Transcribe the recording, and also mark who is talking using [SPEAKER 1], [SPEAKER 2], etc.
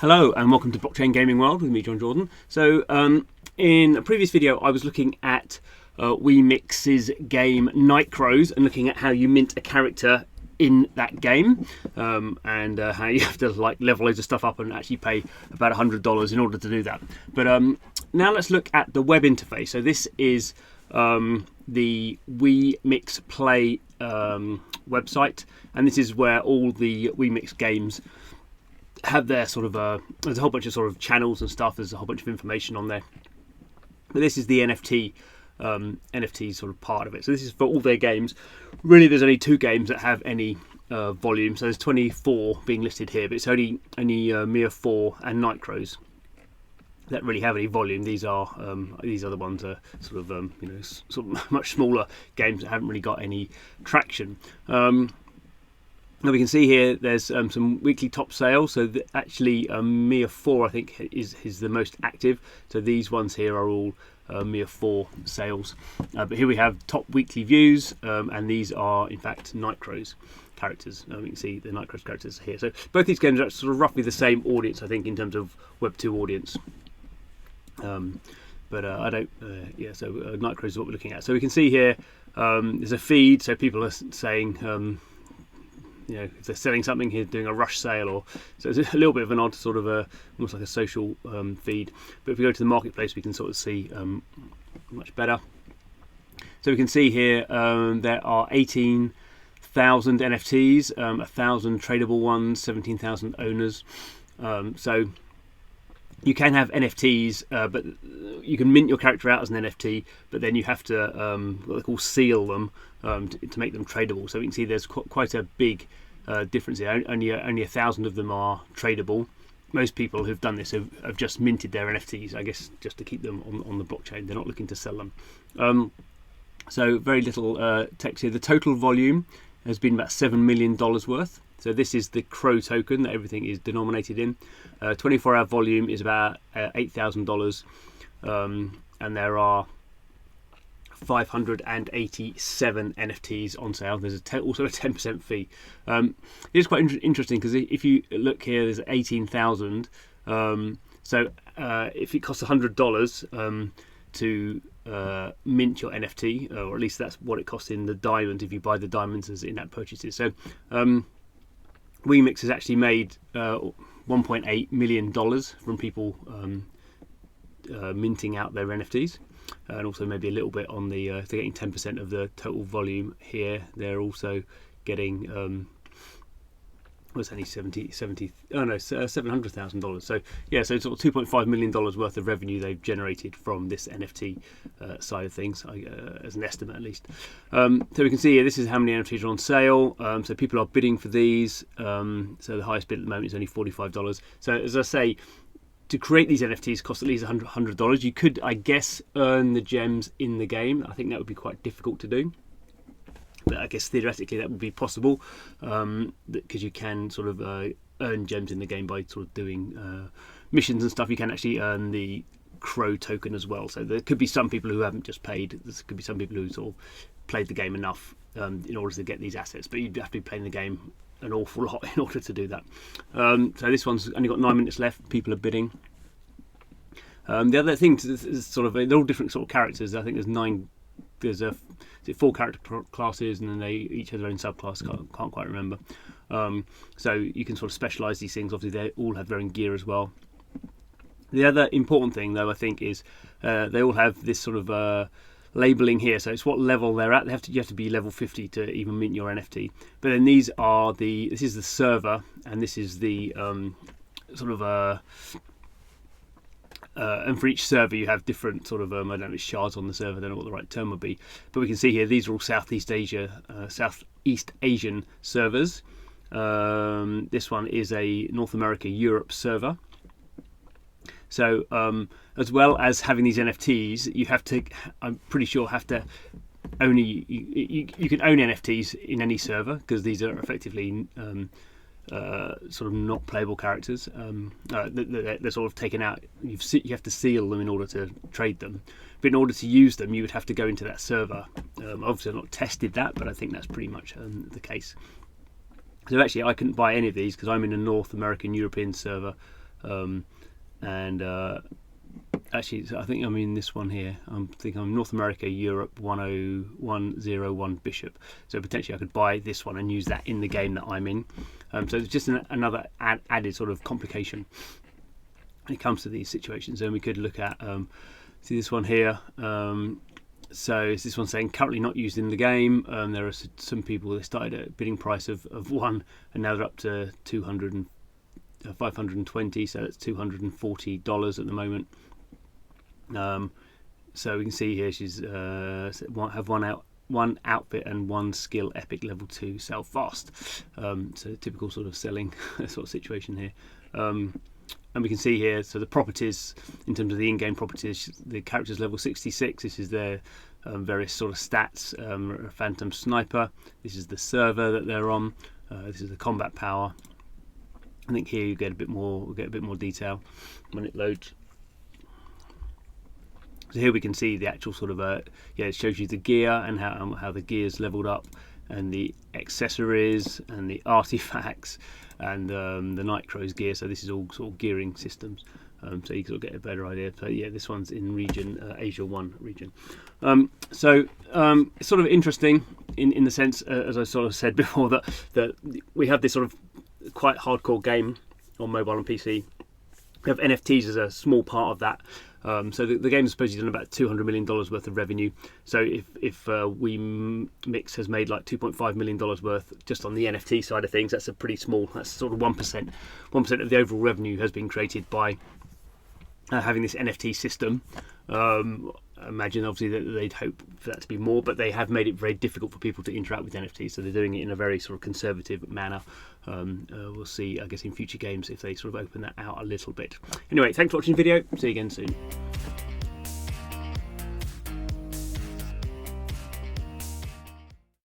[SPEAKER 1] Hello and welcome to Blockchain Gaming World with me, John Jordan. So in a previous video I was looking at wemix's game CROWS and looking at how you mint a character in that game and how you have to like level loads of stuff up and actually pay about $100 in order to do that. But now let's look at the web interface. So this is the wemix Play website, and this is where all the wemix games have their sort of there's a whole bunch of sort of channels and stuff. There's a whole bunch of information on there, but this is the NFT sort of part of it. So this is for all their games. Really there's only 2 games that have any volume, so there's 24 being listed here, but it's only Mere 4 and CROWS that really have any volume. These are the ones that sort of sort of much smaller games that haven't really got any traction. Now we can see here there's some weekly top sales. So actually Mere 4 I think is the most active. So these ones here are all Mere 4 sales. But here we have top weekly views, and these are in fact CROWS characters. We can see the CROWS characters here. So both these games are sort of roughly the same audience, I think, in terms of Web 2 audience. But I don't. So CROWS is what we're looking at. So we can see here there's a feed. So people are saying. If they're selling something here, doing a rush sale, or so it's a little bit of an odd sort of almost like a social feed. But if we go to the marketplace, we can sort of see much better. So we can see here there are 18,000 NFTs, 1,000 tradable ones, 17,000 owners. So you can have NFTs, but you can mint your character out as an NFT, but then you have to what they call seal them to make them tradable. So we can see there's quite a big difference here. Only 1,000 of them are tradable. Most people who've done this have just minted their NFTs, I guess, just to keep them on the blockchain. They're not looking to sell them. So very little text here. The total volume has been about $7 million worth. So this is the CROW token that everything is denominated in. 24-hour volume is about $8,000, and there are 587 NFTs on sale. There's also a 10% fee. It is quite interesting because if you look here, there's 18,000. So if it costs $100 to mint your NFT, or at least that's what it costs in the diamond if you buy the diamonds as in-app purchases. So wemix has actually made $1.8 million from people minting out their NFTs, and also maybe a little bit on the if they're getting 10% of the total volume here, they're also getting was only $700,000. So yeah, so sort of $2.5 million worth of revenue they've generated from this NFT side of things, as an estimate at least. So we can see here, this is how many NFTs are on sale. So people are bidding for these. So the highest bid at the moment is only $45. So as I say, to create these NFTs cost at least $100. You could, I guess, earn the gems in the game. I think that would be quite difficult to do. But I guess theoretically that would be possible, because you can sort of earn gems in the game by sort of doing missions and stuff. You can actually earn the CROW token as well. So there could be some people who haven't just paid. There could be some people who sort of played the game enough in order to get these assets. But you'd have to be playing the game an awful lot in order to do that. So this one's only got 9 minutes left. People are bidding. The other thing is sort of, they're all different sort of characters. I think there's 4 character classes, and then they each have their own subclass. Can't quite remember. So you can sort of specialise these things. Obviously, they all have their own gear as well. The other important thing, though, I think, is they all have this sort of labelling here. So it's what level they're at. You have to be level 50 to even mint your NFT. But then this is the server, and this is the sort of and for each server you have different sort of I don't know, shards on the server. I don't know what the right term would be, but we can see here these are all Southeast Asian servers. This one is a North America Europe server. So as well as having these NFTs, you have to, I'm pretty sure, have to only you can own NFTs in any server, because these are effectively sort of not playable characters. They're sort of taken out. You have to seal them in order to trade them. But in order to use them, you would have to go into that server. Obviously, I've not tested that, but I think that's pretty much the case. So actually, I couldn't buy any of these because I'm in a North American European server. and actually, I think I'm in this one here. I'm North America, Europe 10101 Bishop. So potentially I could buy this one and use that in the game that I'm in. So it's just another added sort of complication when it comes to these situations. And we could look at, see this one here. So is this one saying currently not used in the game? There are some people that started at a bidding price of 1, and now they're up to 520. So it's $240 at the moment. So we can see here she's have one outfit and 1 skill epic level 2 sell fast. So typical sort of selling sort of situation here. And we can see here, so the properties, in terms of the in-game properties, the character's level 66. This is their various sort of stats. Phantom Sniper. This is the server that they're on. This is the combat power. I think here you get a bit more. We'll get a bit more detail when it loads. So here we can see the actual sort of it shows you the gear and how the gear's leveled up, and the accessories and the artifacts, and the Nightcrow's gear. So this is all sort of gearing systems. So you can sort of get a better idea. So yeah, this one's in region Asia 1 region. So it's sort of interesting in the sense, as I sort of said before, that we have this sort of quite hardcore game on mobile and PC. We have NFTs as a small part of that. So the game has supposedly done about $200 million worth of revenue. So if wemix has made like $2.5 million worth just on the NFT side of things, that's a pretty small. That's sort of 1%. 1% of the overall revenue has been created by having this NFT system. I imagine obviously that they'd hope for that to be more, but they have made it very difficult for people to interact with NFTs, so they're doing it in a very sort of conservative manner. We'll see, I guess, in future games if they sort of open that out a little bit. Anyway, thanks for watching the video. See you again soon.